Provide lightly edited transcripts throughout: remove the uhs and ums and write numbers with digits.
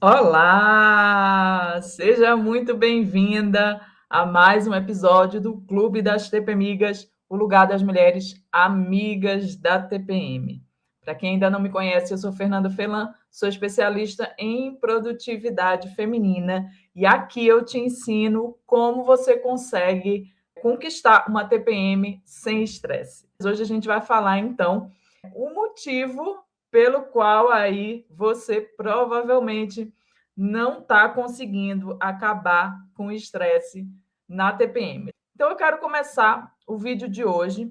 Olá! Seja muito bem-vinda a mais um episódio do Clube das TPMigas, o lugar das mulheres amigas da TPM. Para quem ainda não me conhece, eu sou Fernanda Felan, sou especialista em produtividade feminina e aqui eu te ensino como você consegue conquistar uma TPM sem estresse. Hoje a gente vai falar, então, o motivo pelo qual aí você provavelmente não está conseguindo acabar com o estresse na TPM. Então, eu quero começar o vídeo de hoje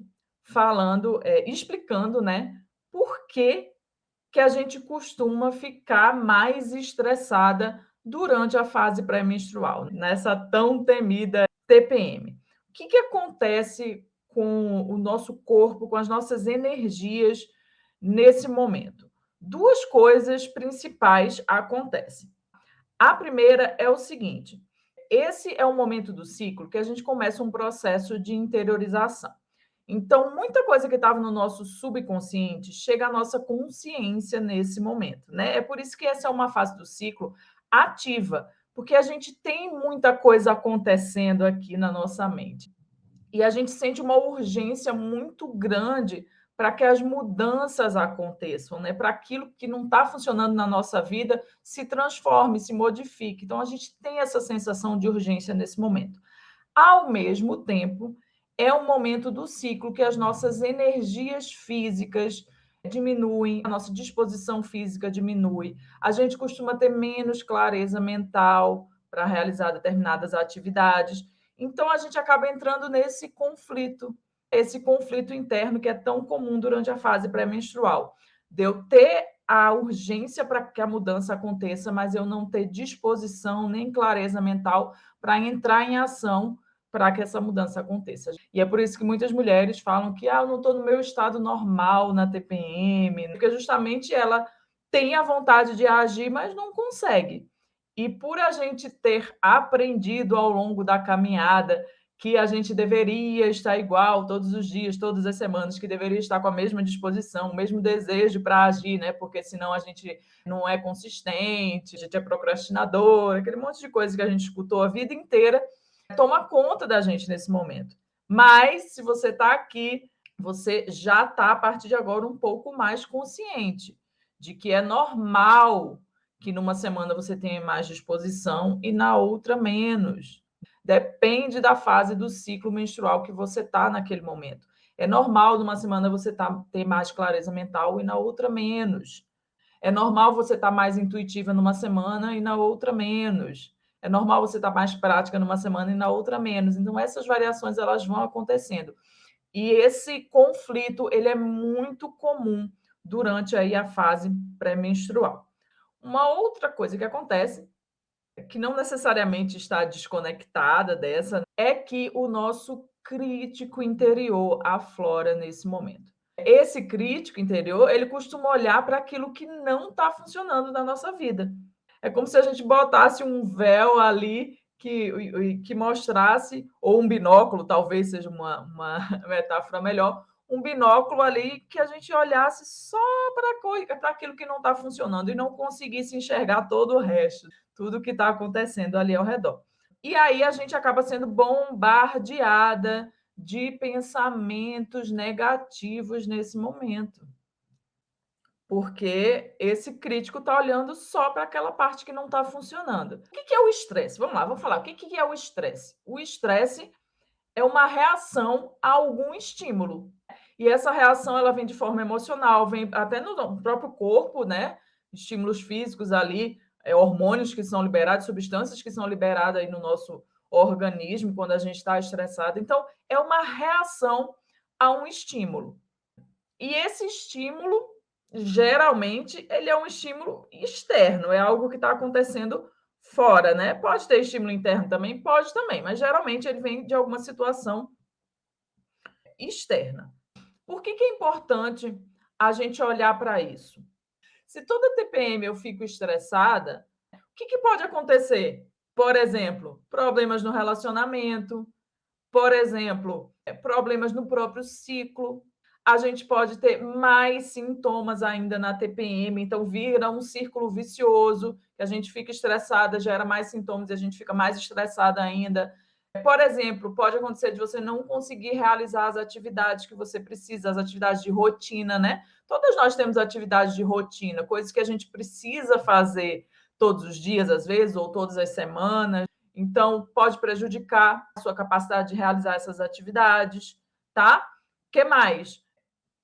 explicando, né, por que a gente costuma ficar mais estressada durante a fase pré-menstrual, nessa tão temida TPM. O que acontece com o nosso corpo, com as nossas energias nesse momento? Duas coisas principais acontecem. A primeira é o seguinte: esse é o momento do ciclo que a gente começa um processo de interiorização. Então, muita coisa que estava no nosso subconsciente chega à nossa consciência nesse momento, né? É por isso que essa é uma fase do ciclo ativa, porque a gente tem muita coisa acontecendo aqui na nossa mente. E a gente sente uma urgência muito grande para que as mudanças aconteçam, né? Para aquilo que não está funcionando na nossa vida se transforme, se modifique. Então, a gente tem essa sensação de urgência nesse momento. Ao mesmo tempo, é um momento do ciclo que as nossas energias físicas diminuem, a nossa disposição física diminui, a gente costuma ter menos clareza mental para realizar determinadas atividades. Então, a gente acaba entrando nesse conflito, esse conflito interno que é tão comum durante a fase pré-menstrual, de eu ter a urgência para que a mudança aconteça, mas eu não ter disposição nem clareza mental para entrar em ação para que essa mudança aconteça. E é por isso que muitas mulheres falam que eu não estou no meu estado normal na TPM, porque justamente ela tem a vontade de agir, mas não consegue. E por a gente ter aprendido ao longo da caminhada que a gente deveria estar igual todos os dias, todas as semanas, que deveria estar com a mesma disposição, o mesmo desejo para agir, né? Porque senão a gente não é consistente, a gente é procrastinador, aquele monte de coisa que a gente escutou a vida inteira, toma conta da gente nesse momento. Mas se você está aqui, você já está, a partir de agora, um pouco mais consciente de que é normal que numa semana você tenha mais disposição e na outra menos. Depende da fase do ciclo menstrual que você está naquele momento. É normal numa semana você ter mais clareza mental e na outra menos. É normal você estar mais intuitiva numa semana e na outra menos. É normal você estar mais prática numa semana e na outra menos. Então, essas variações elas vão acontecendo. E esse conflito ele é muito comum durante aí a fase pré-menstrual. Uma outra coisa que acontece, que não necessariamente está desconectada dessa, é que o nosso crítico interior aflora nesse momento. Esse crítico interior, ele costuma olhar para aquilo que não está funcionando na nossa vida. É como se a gente botasse um véu ali que mostrasse, ou um binóculo, talvez seja uma metáfora melhor, um binóculo ali que a gente olhasse só para aquilo que não está funcionando e não conseguisse enxergar todo o resto, tudo que está acontecendo ali ao redor. E aí a gente acaba sendo bombardeada de pensamentos negativos nesse momento. Porque esse crítico está olhando só para aquela parte que não está funcionando. O que é o estresse? Vamos lá, vamos falar. O que é o estresse? O estresse é uma reação a algum estímulo. E essa reação ela vem de forma emocional, vem até no próprio corpo, né? Estímulos físicos ali, hormônios que são liberados, substâncias que são liberadas aí no nosso organismo quando a gente está estressado. Então, é uma reação a um estímulo. E esse estímulo, geralmente, ele é um estímulo externo, é algo que está acontecendo fora, né? Pode ter estímulo interno também? Pode também, mas geralmente ele vem de alguma situação externa. Por que é importante a gente olhar para isso? Se toda TPM eu fico estressada, o que pode acontecer? Por exemplo, problemas no relacionamento, por exemplo, problemas no próprio ciclo. a gente pode ter mais sintomas ainda na TPM, então vira um círculo vicioso, que a gente fica estressada, gera mais sintomas e a gente fica mais estressada ainda. Por exemplo, pode acontecer de você não conseguir realizar as atividades que você precisa, as atividades de rotina, né? Todas nós temos atividades de rotina, coisas que a gente precisa fazer todos os dias, às vezes, ou todas as semanas. Então, pode prejudicar a sua capacidade de realizar essas atividades, tá? O que mais?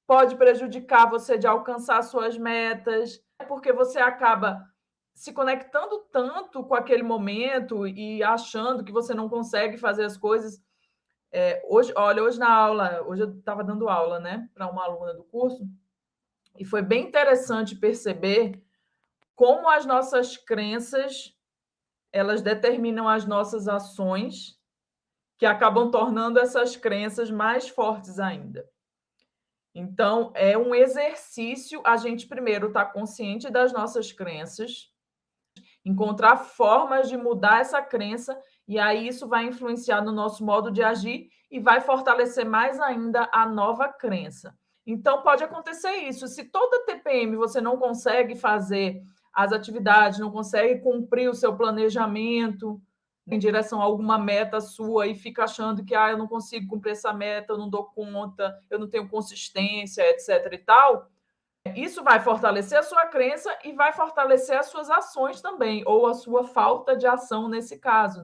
Pode prejudicar você de alcançar suas metas, porque você acaba se conectando tanto com aquele momento e achando que você não consegue fazer as coisas. Hoje na aula, hoje eu estava dando aula, né, para uma aluna do curso, e foi bem interessante perceber como as nossas crenças, elas determinam as nossas ações, que acabam tornando essas crenças mais fortes ainda. Então, é um exercício a gente primeiro estar consciente das nossas crenças, encontrar formas de mudar essa crença, e aí isso vai influenciar no nosso modo de agir e vai fortalecer mais ainda a nova crença. Então, pode acontecer isso. Se toda TPM você não consegue fazer as atividades, não consegue cumprir o seu planejamento em direção a alguma meta sua e fica achando que eu não consigo cumprir essa meta, eu não dou conta, eu não tenho consistência, etc. e tal, isso vai fortalecer a sua crença e vai fortalecer as suas ações também, ou a sua falta de ação nesse caso.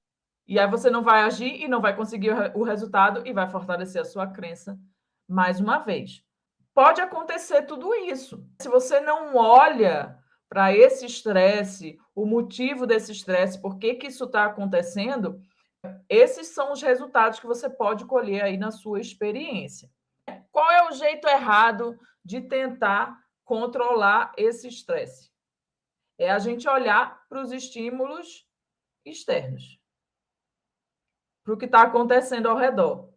E aí você não vai agir e não vai conseguir o resultado e vai fortalecer a sua crença mais uma vez. Pode acontecer tudo isso. Se você não olha para esse estresse, o motivo desse estresse, por que isso está acontecendo, esses são os resultados que você pode colher aí na sua experiência. Qual é o jeito errado de tentar controlar esse estresse? É a gente olhar para os estímulos externos, para o que está acontecendo ao redor.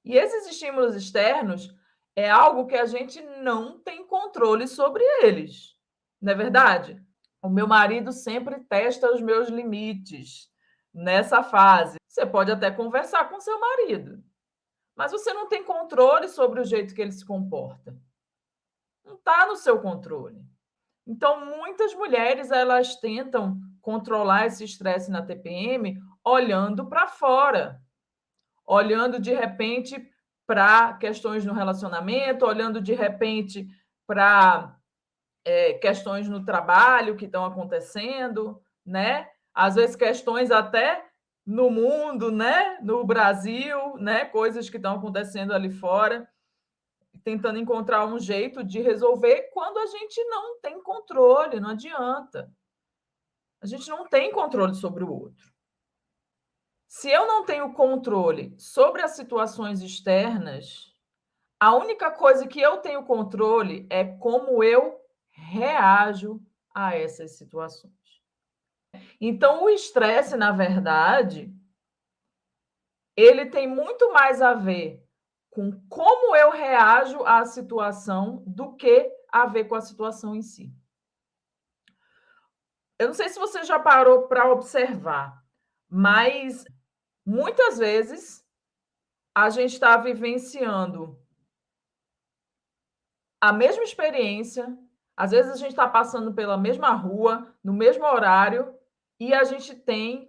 E esses estímulos externos é algo que a gente não tem controle sobre eles, não é verdade? O meu marido sempre testa os meus limites nessa fase. Você pode até conversar com seu marido, mas você não tem controle sobre o jeito que ele se comporta. Não está no seu controle. Então, muitas mulheres elas tentam controlar esse estresse na TPM olhando para fora, olhando de repente para questões no relacionamento, olhando de repente para questões no trabalho que estão acontecendo, né? Às vezes questões até no mundo, né? No Brasil, né? Coisas que estão acontecendo ali fora, tentando encontrar um jeito de resolver quando a gente não tem controle, não adianta. A gente não tem controle sobre o outro. Se eu não tenho controle sobre as situações externas, a única coisa que eu tenho controle é como eu reajo a essas situações. Então, o estresse, na verdade, ele tem muito mais a ver com como eu reajo à situação do que a ver com a situação em si. Eu não sei se você já parou para observar, mas muitas vezes a gente está vivenciando a mesma experiência, às vezes a gente está passando pela mesma rua, no mesmo horário, e a gente tem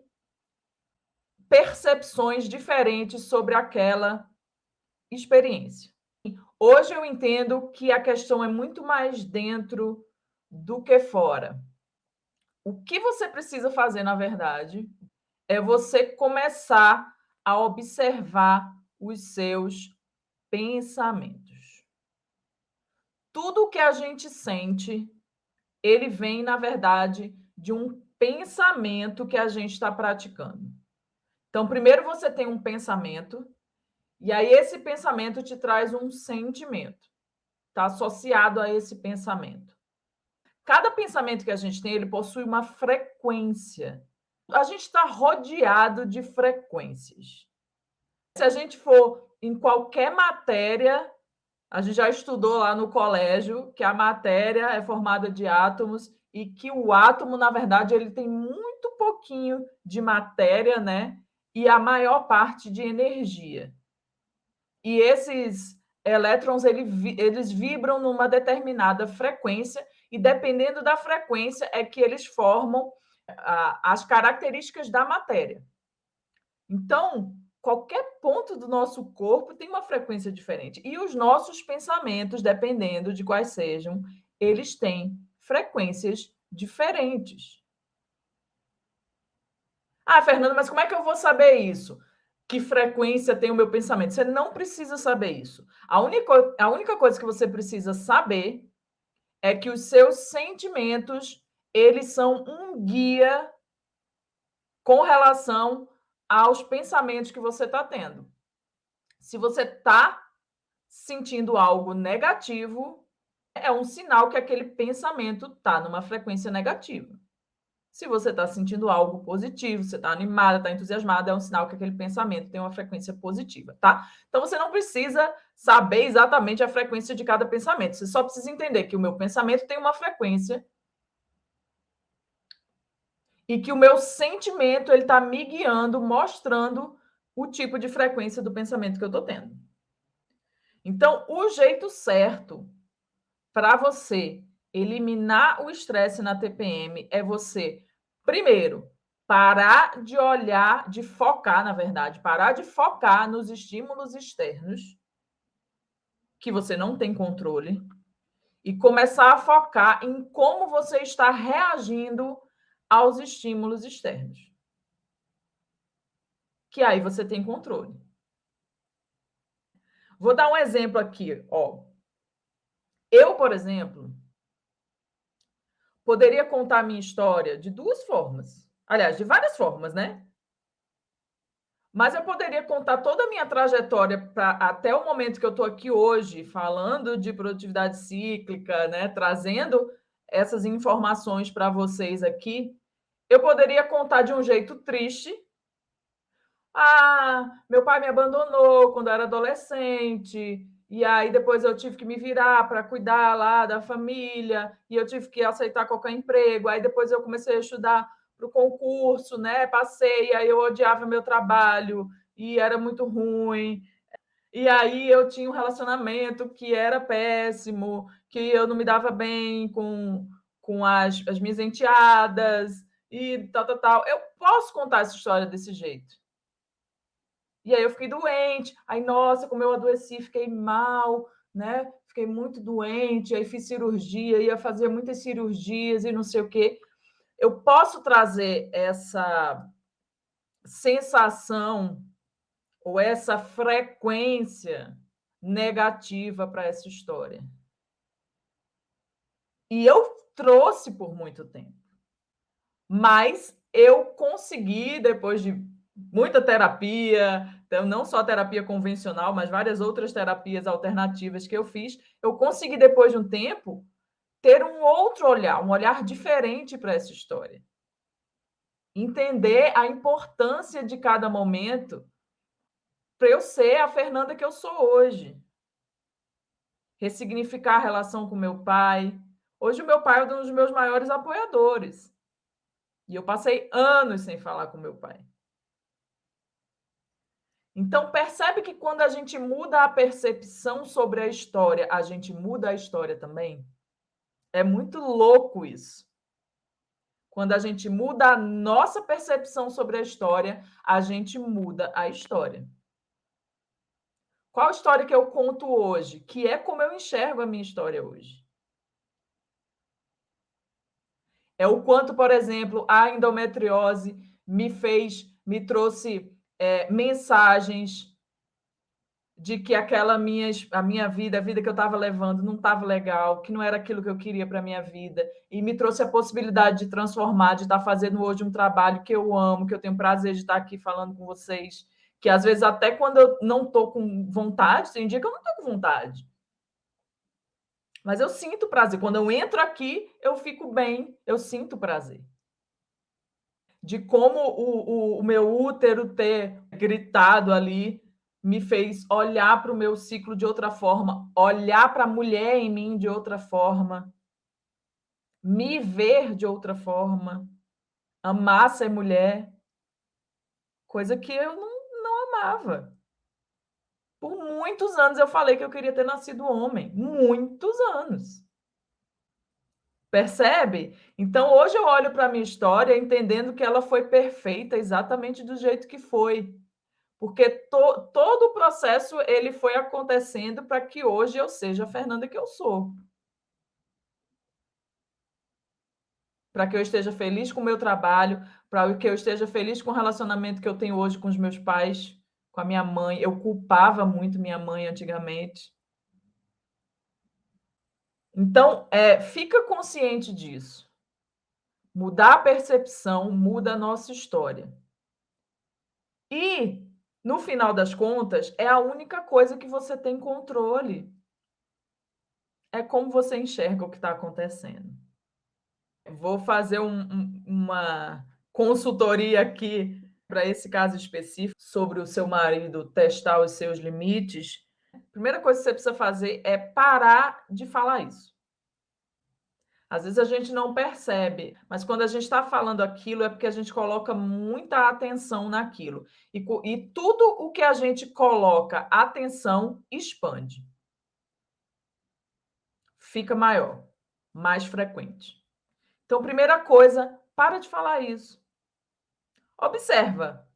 percepções diferentes sobre aquela experiência. Hoje eu entendo que a questão é muito mais dentro do que fora. O que você precisa fazer, na verdade, é você começar a observar os seus pensamentos. Tudo que a gente sente, ele vem, na verdade, de um pensamento que a gente está praticando. Então, primeiro você tem um pensamento, e aí esse pensamento te traz um sentimento. Está associado a esse pensamento. Cada pensamento que a gente tem, ele possui uma frequência. A gente está rodeado de frequências. Se a gente for em qualquer matéria, a gente já estudou lá no colégio que a matéria é formada de átomos e que o átomo, na verdade, ele tem muito pouquinho de matéria, né? E a maior parte de energia. E esses elétrons eles vibram numa determinada frequência e, dependendo da frequência, é que eles formam as características da matéria. Então, qualquer ponto do nosso corpo tem uma frequência diferente. E os nossos pensamentos, dependendo de quais sejam, eles têm frequências diferentes. Ah, Fernanda, mas como é que eu vou saber isso? Que frequência tem o meu pensamento? Você não precisa saber isso. A única coisa que você precisa saber é que os seus sentimentos, eles são um guia com relação aos pensamentos que você está tendo. Se você está sentindo algo negativo, é um sinal que aquele pensamento está numa frequência negativa. Se você está sentindo algo positivo, você está animada, está entusiasmada, é um sinal que aquele pensamento tem uma frequência positiva, tá? Então você não precisa saber exatamente a frequência de cada pensamento. Você só precisa entender que o meu pensamento tem uma frequência e que o meu sentimento ele está me guiando, mostrando o tipo de frequência do pensamento que eu estou tendo. Então, o jeito certo para você eliminar o estresse na TPM é você, primeiro, parar de olhar, de focar, na verdade, parar de focar nos estímulos externos, que você não tem controle, e começar a focar em como você está reagindo aos estímulos externos. Que aí você tem controle. Vou dar um exemplo aqui, ó. Eu, por exemplo, poderia contar a minha história de duas formas. Aliás, de várias formas, né? Mas eu poderia contar toda a minha trajetória até o momento que eu estou aqui hoje, falando de produtividade cíclica, né? Trazendo essas informações para vocês aqui. Eu poderia contar de um jeito triste. Ah, meu pai me abandonou quando eu era adolescente, e aí depois eu tive que me virar para cuidar lá da família, e eu tive que aceitar qualquer emprego. Aí depois eu comecei a estudar para o concurso, né? Passei, aí eu odiava meu trabalho e era muito ruim. E aí eu tinha um relacionamento que era péssimo, que eu não me dava bem com as minhas enteadas e tal, tal, tal. Eu posso contar essa história desse jeito. E aí eu fiquei doente, aí, nossa, como eu adoeci, fiquei mal, né? Fiquei muito doente, aí fiz cirurgia, ia fazer muitas cirurgias e não sei o quê. Eu posso trazer essa sensação ou essa frequência negativa para essa história. E eu trouxe por muito tempo. Mas eu consegui, depois de muita terapia, então não só terapia convencional, mas várias outras terapias alternativas que eu fiz, eu consegui, depois de um tempo, ter um outro olhar, um olhar diferente para essa história. Entender a importância de cada momento para eu ser a Fernanda que eu sou hoje. Ressignificar a relação com meu pai. Hoje o meu pai é um dos meus maiores apoiadores. E eu passei anos sem falar com meu pai. Então, percebe que quando a gente muda a percepção sobre a história, a gente muda a história também? É muito louco isso. Quando a gente muda a nossa percepção sobre a história, a gente muda a história. Qual história que eu conto hoje? Que é como eu enxergo a minha história hoje. É o quanto, por exemplo, a endometriose me trouxe mensagens de que a minha vida, a vida que eu estava levando não estava legal, que não era aquilo que eu queria para a minha vida, e me trouxe a possibilidade de transformar, de estar fazendo hoje um trabalho que eu amo, que eu tenho prazer de estar aqui falando com vocês, que às vezes até quando eu não estou com vontade, tem dia que eu não estou com vontade. Mas eu sinto prazer. Quando eu entro aqui, eu fico bem, eu sinto prazer. De como o meu útero ter gritado ali me fez olhar para o meu ciclo de outra forma, olhar para a mulher em mim de outra forma, me ver de outra forma, amar ser mulher, coisa que eu não amava. Por muitos anos eu falei que eu queria ter nascido homem, muitos anos. Percebe? Então hoje eu olho para a minha história entendendo que ela foi perfeita exatamente do jeito que foi, porque todo o processo ele foi acontecendo para que hoje eu seja a Fernanda que eu sou. Para que eu esteja feliz com o meu trabalho, para que eu esteja feliz com o relacionamento que eu tenho hoje com os meus pais, com a minha mãe. Eu culpava muito minha mãe antigamente. Então, fica consciente disso. Mudar a percepção muda a nossa história. E, no final das contas, é a única coisa que você tem controle. É como você enxerga o que está acontecendo. Vou fazer uma consultoria aqui para esse caso específico sobre o seu marido testar os seus limites. A primeira coisa que você precisa fazer é parar de falar isso. Às vezes a gente não percebe, mas quando a gente está falando aquilo é porque a gente coloca muita atenção naquilo. E tudo o que a gente coloca atenção expande. Fica maior, mais frequente. Então, primeira coisa, para de falar isso. Observa.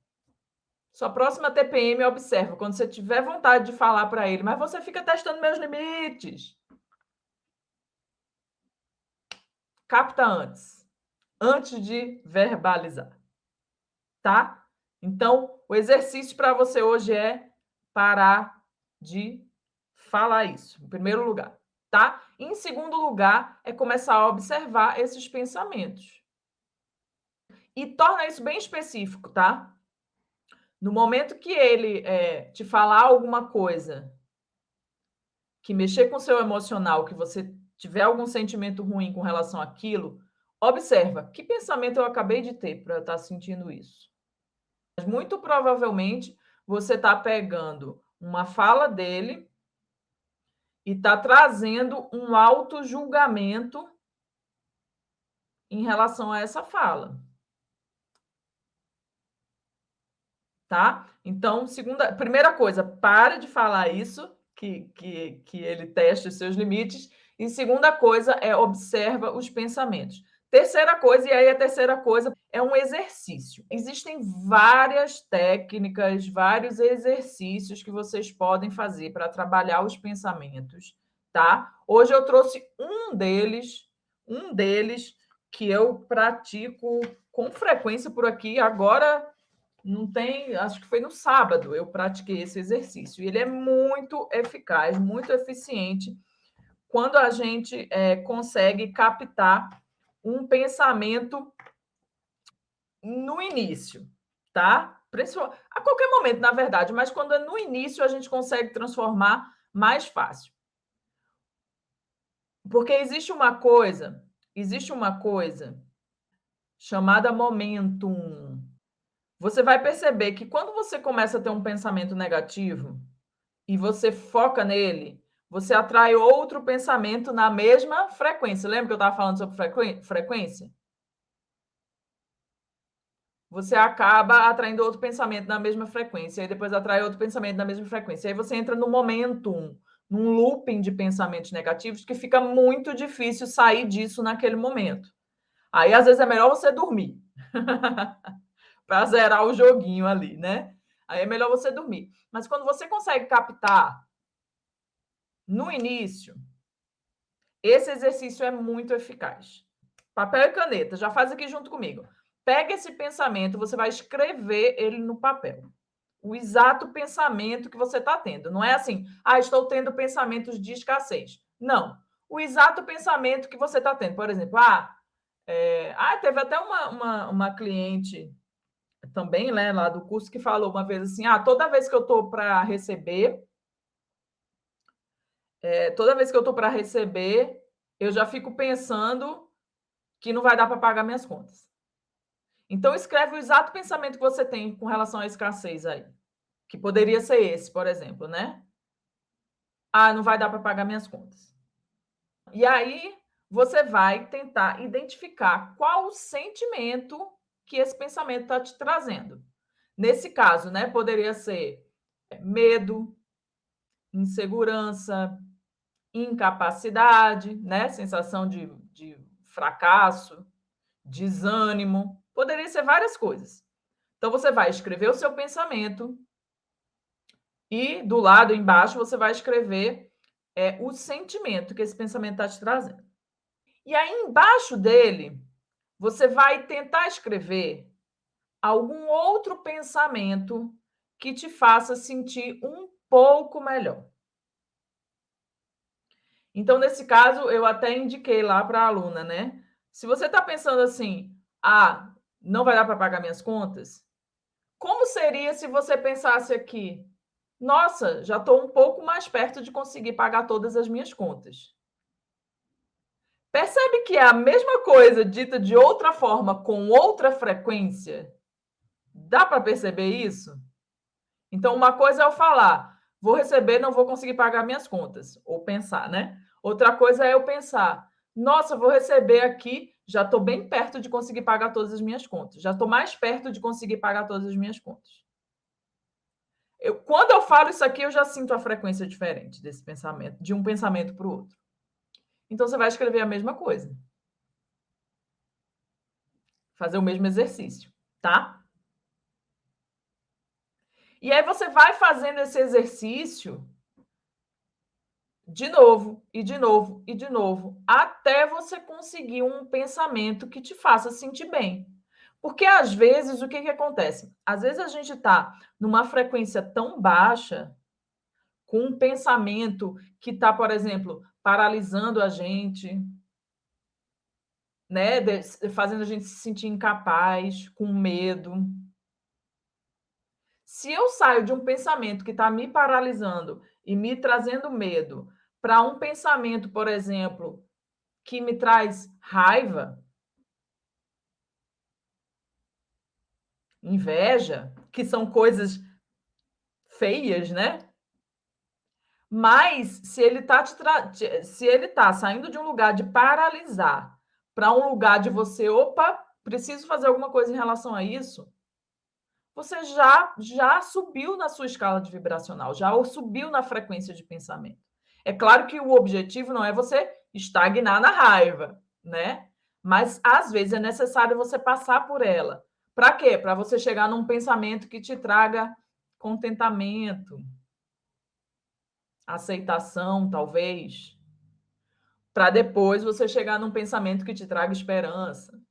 Sua próxima TPM observa. Quando você tiver vontade de falar para ele, mas você fica testando meus limites. Capta antes de verbalizar. Tá? Então, o exercício para você hoje é parar de falar isso, em primeiro lugar, tá? Em segundo lugar, é começar a observar esses pensamentos. E torna isso bem específico, tá? No momento que ele te falar alguma coisa que mexer com o seu emocional, que você tiver algum sentimento ruim com relação àquilo, observa, que pensamento eu acabei de ter para eu estar sentindo isso? Mas muito provavelmente você está pegando uma fala dele e está trazendo um auto-julgamento em relação a essa fala. Tá? Então, primeira coisa, pare de falar isso, que ele teste os seus limites. E segunda coisa é observa os pensamentos. Terceira coisa, e aí a terceira coisa é um exercício. Existem várias técnicas, vários exercícios que vocês podem fazer para trabalhar os pensamentos, tá? Hoje eu trouxe um deles que eu pratico com frequência por aqui. Agora não tem, acho que foi no sábado eu pratiquei esse exercício. Ele é muito eficaz, muito eficiente quando a gente consegue captar um pensamento no início, tá? A qualquer momento, na verdade, mas quando é no início a gente consegue transformar mais fácil. Porque existe uma coisa chamada momentum. Você vai perceber que quando você começa a ter um pensamento negativo e você foca nele, você atrai outro pensamento na mesma frequência. Lembra que eu estava falando sobre frequência? Você acaba atraindo outro pensamento na mesma frequência, e depois atrai outro pensamento na mesma frequência. Aí você entra no momentum, num looping de pensamentos negativos que fica muito difícil sair disso naquele momento. Aí, às vezes, é melhor você dormir. Para zerar o joguinho ali, né? Aí é melhor você dormir. Mas quando você consegue captar no início, esse exercício é muito eficaz. Papel e caneta, já faz aqui junto comigo. Pega esse pensamento, você vai escrever ele no papel. O exato pensamento que você está tendo. Não é assim, estou tendo pensamentos de escassez. Não. O exato pensamento que você está tendo. Por exemplo, teve até uma cliente também, né, lá do curso, que falou uma vez assim: toda vez que eu estou para receber, eu já fico pensando que não vai dar para pagar minhas contas. Então, escreve o exato pensamento que você tem com relação à escassez aí, que poderia ser esse, por exemplo, né? Não vai dar para pagar minhas contas. E aí, você vai tentar identificar qual o sentimento que esse pensamento está te trazendo. Nesse caso, né, poderia ser medo, insegurança, incapacidade, né? Sensação de fracasso, desânimo. Poderia ser várias coisas. Então, você vai escrever o seu pensamento e do lado embaixo você vai escrever o sentimento que esse pensamento está te trazendo. E aí, embaixo dele, você vai tentar escrever algum outro pensamento que te faça sentir um pouco melhor. Então, nesse caso, eu até indiquei lá para a aluna, né? Se você está pensando assim, não vai dar para pagar minhas contas, como seria se você pensasse aqui, nossa, já estou um pouco mais perto de conseguir pagar todas as minhas contas. Percebe que é a mesma coisa dita de outra forma, com outra frequência? Dá para perceber isso? Então, uma coisa é eu falar, vou receber, não vou conseguir pagar minhas contas, ou pensar, né? Outra coisa é eu pensar, nossa, vou receber aqui, já estou bem perto de conseguir pagar todas as minhas contas, já estou mais perto de conseguir pagar todas as minhas contas. Quando eu falo isso aqui, eu já sinto a frequência diferente desse pensamento, de um pensamento para o outro. Então, você vai escrever a mesma coisa. Fazer o mesmo exercício, tá? E aí você vai fazendo esse exercício de novo, e de novo, e de novo, até você conseguir um pensamento que te faça sentir bem. Porque, às vezes, o que acontece? Às vezes a gente está numa frequência tão baixa, com um pensamento que está, por exemplo, paralisando a gente, né? Fazendo a gente se sentir incapaz, com medo. Se eu saio de um pensamento que está me paralisando e me trazendo medo para um pensamento, por exemplo, que me traz raiva, inveja, que são coisas feias, né? Mas se ele está saindo de um lugar de paralisar para um lugar de você, opa, preciso fazer alguma coisa em relação a isso, você já subiu na sua escala de vibracional, já subiu na frequência de pensamento. É claro que o objetivo não é você estagnar na raiva, né? Mas às vezes é necessário você passar por ela. Para quê? Para você chegar num pensamento que te traga contentamento, aceitação, talvez. Para depois você chegar num pensamento que te traga esperança.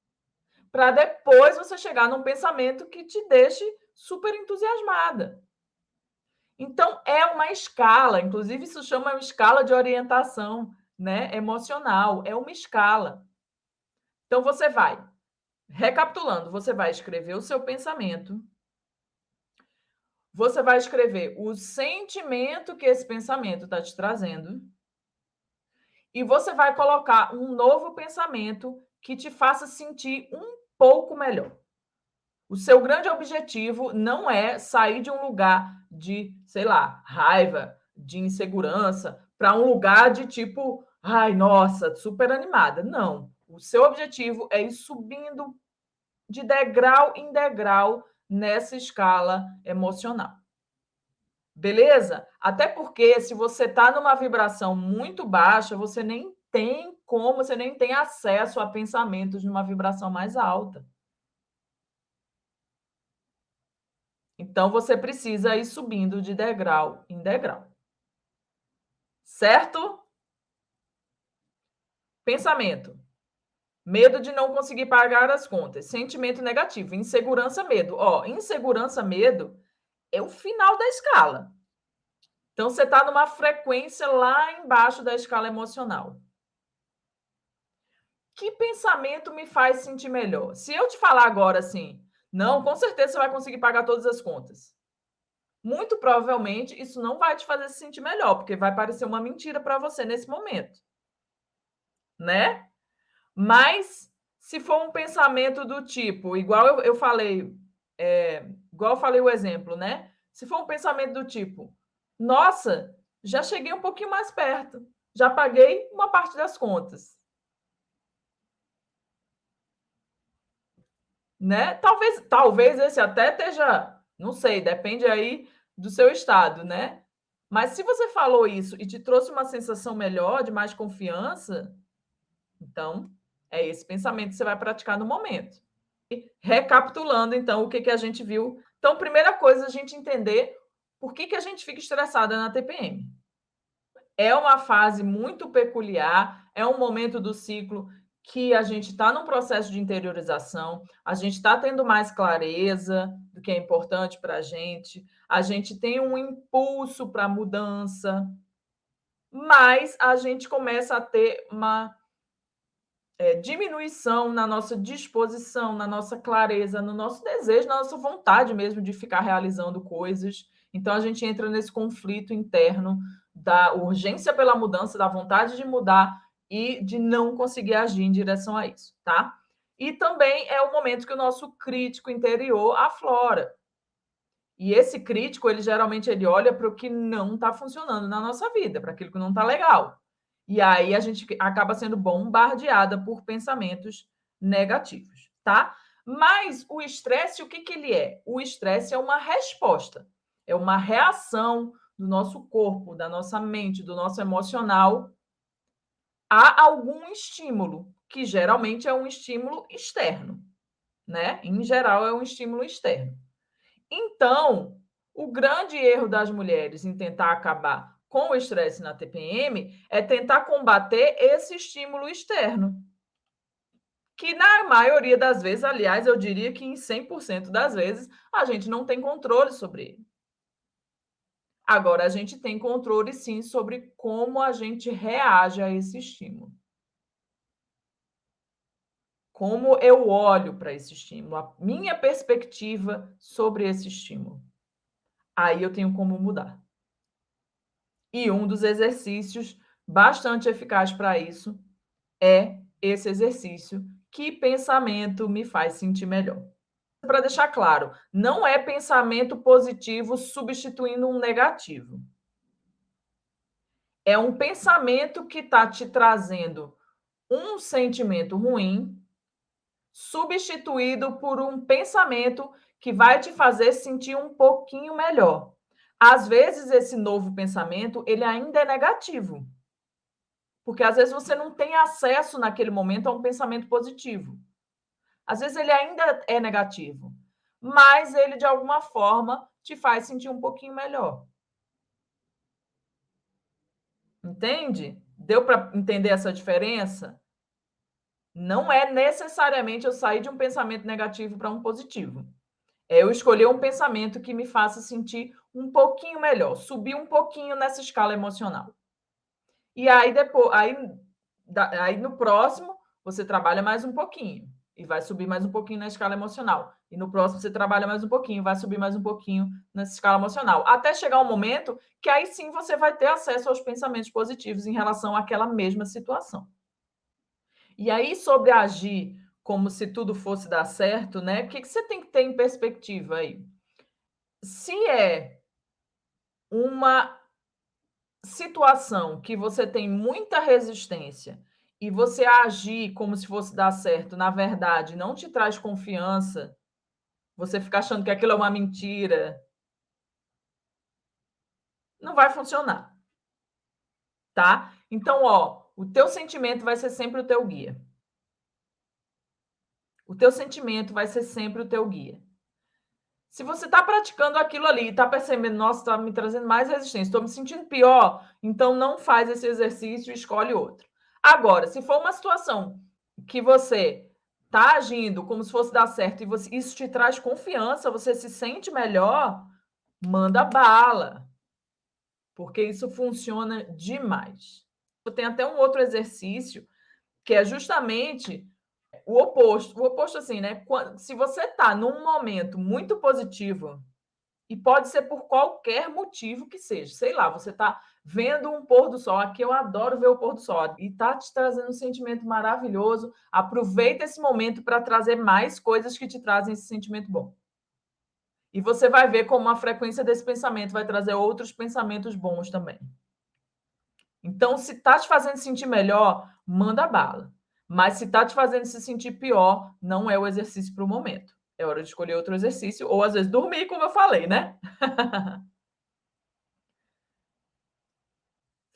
Para depois você chegar num pensamento que te deixe super entusiasmada. Então, é uma escala, inclusive isso chama uma escala de orientação, né, emocional, é uma escala. Então, você vai, recapitulando, você vai escrever o seu pensamento, você vai escrever o sentimento que esse pensamento está te trazendo, e você vai colocar um novo pensamento que te faça sentir um pouco melhor. O seu grande objetivo não é sair de um lugar de, sei lá, raiva, de insegurança, para um lugar de tipo, ai, nossa, super animada. Não. O seu objetivo é ir subindo de degrau em degrau nessa escala emocional. Beleza? Até porque se você está numa vibração muito baixa, você nem tem como, você nem tem acesso a pensamentos numa vibração mais alta. Então, você precisa ir subindo de degrau em degrau. Certo? Pensamento. Medo de não conseguir pagar as contas. Sentimento negativo. Insegurança, medo. Insegurança, medo é o final da escala. Então, você está numa frequência lá embaixo da escala emocional. Que pensamento me faz sentir melhor? Se eu te falar agora assim, não, com certeza você vai conseguir pagar todas as contas. Muito provavelmente isso não vai te fazer se sentir melhor, porque vai parecer uma mentira para você nesse momento, né? Mas se for um pensamento do tipo, igual eu falei, igual eu falei o exemplo, né? Se for um pensamento do tipo, nossa, já cheguei um pouquinho mais perto, já paguei uma parte das contas, né? Talvez esse até esteja, não sei, depende aí do seu estado, né? Mas se você falou isso e te trouxe uma sensação melhor, de mais confiança, então é esse pensamento que você vai praticar no momento. Recapitulando, então, o que, que a gente viu. Então, primeira coisa, a gente entender por que, que a gente fica estressada na TPM. É uma fase muito peculiar, é um momento do ciclo que a gente está num processo de interiorização, a gente está tendo mais clareza do que é importante para a gente tem um impulso para a mudança, mas a gente começa a ter uma diminuição na nossa disposição, na nossa clareza, no nosso desejo, na nossa vontade mesmo de ficar realizando coisas. Então, a gente entra nesse conflito interno da urgência pela mudança, da vontade de mudar e de não conseguir agir em direção a isso, tá? E também é o momento que o nosso crítico interior aflora. E esse crítico, ele geralmente ele olha para o que não está funcionando na nossa vida, para aquilo que não está legal. E aí a gente acaba sendo bombardeada por pensamentos negativos, tá? Mas o estresse, o que, que ele é? O estresse é uma resposta, é uma reação do nosso corpo, da nossa mente, do nosso emocional a algum estímulo, que geralmente é um estímulo externo, né? Em geral, é um estímulo externo. Então, o grande erro das mulheres em tentar acabar com o estresse na TPM é tentar combater esse estímulo externo, que na maioria das vezes, aliás, eu diria que em 100% das vezes, a gente não tem controle sobre ele. Agora, a gente tem controle sim sobre como a gente reage a esse estímulo. Como eu olho para esse estímulo, a minha perspectiva sobre esse estímulo. Aí eu tenho como mudar. E um dos exercícios bastante eficaz para isso é esse exercício: que pensamento me faz sentir melhor? Para deixar claro, não é pensamento positivo substituindo um negativo. É um pensamento que está te trazendo um sentimento ruim, substituído por um pensamento que vai te fazer sentir um pouquinho melhor. Às vezes, esse novo pensamento, ele ainda é negativo. Porque às vezes você não tem acesso naquele momento a um pensamento positivo. Às vezes ele ainda é negativo, mas ele de alguma forma te faz sentir um pouquinho melhor. Entende? Deu para entender essa diferença? Não é necessariamente eu sair de um pensamento negativo para um positivo. É eu escolher um pensamento que me faça sentir um pouquinho melhor, subir um pouquinho nessa escala emocional. E aí depois, aí no próximo você trabalha mais um pouquinho e vai subir mais um pouquinho na escala emocional. E no próximo você trabalha mais um pouquinho, vai subir mais um pouquinho nessa escala emocional, até chegar um momento que aí sim você vai ter acesso aos pensamentos positivos em relação àquela mesma situação. E aí sobre agir como se tudo fosse dar certo, né? O que você tem que ter em perspectiva aí? Se é uma situação que você tem muita resistência e você agir como se fosse dar certo, na verdade, não te traz confiança, você fica achando que aquilo é uma mentira, não vai funcionar, tá? Então, ó, o teu sentimento vai ser sempre o teu guia. O teu sentimento vai ser sempre o teu guia. Se você está praticando aquilo ali e está percebendo, nossa, está me trazendo mais resistência, estou me sentindo pior, então não faz esse exercício e escolhe outro. Agora, se for uma situação que você está agindo como se fosse dar certo e isso te traz confiança, você se sente melhor, manda bala, porque isso funciona demais. Tem até um outro exercício que é justamente o oposto. O oposto, assim, né? Se você está num momento muito positivo, e pode ser por qualquer motivo que seja. Sei lá, você está vendo um pôr do sol. Aqui eu adoro ver o pôr do sol. E está te trazendo um sentimento maravilhoso. Aproveita esse momento para trazer mais coisas que te trazem esse sentimento bom. E você vai ver como a frequência desse pensamento vai trazer outros pensamentos bons também. Então, se está te fazendo sentir melhor, manda bala. Mas se está te fazendo se sentir pior, não é o exercício para o momento. É hora de escolher outro exercício, ou às vezes dormir, como eu falei, né?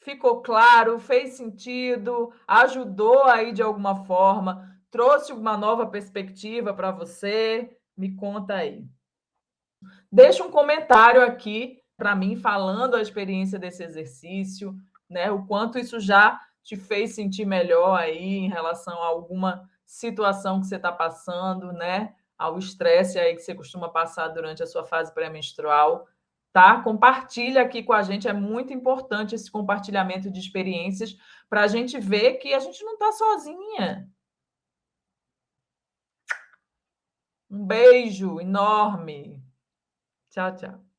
Ficou claro? Fez sentido? Ajudou aí de alguma forma? Trouxe uma nova perspectiva para você? Me conta aí. Deixa um comentário aqui para mim falando a experiência desse exercício, né? O quanto isso já te fez sentir melhor aí em relação a alguma situação que você está passando, né? Ao estresse aí que você costuma passar durante a sua fase pré-menstrual, tá? Compartilha aqui com a gente, é muito importante esse compartilhamento de experiências para a gente ver que a gente não está sozinha. Um beijo enorme. Tchau, tchau.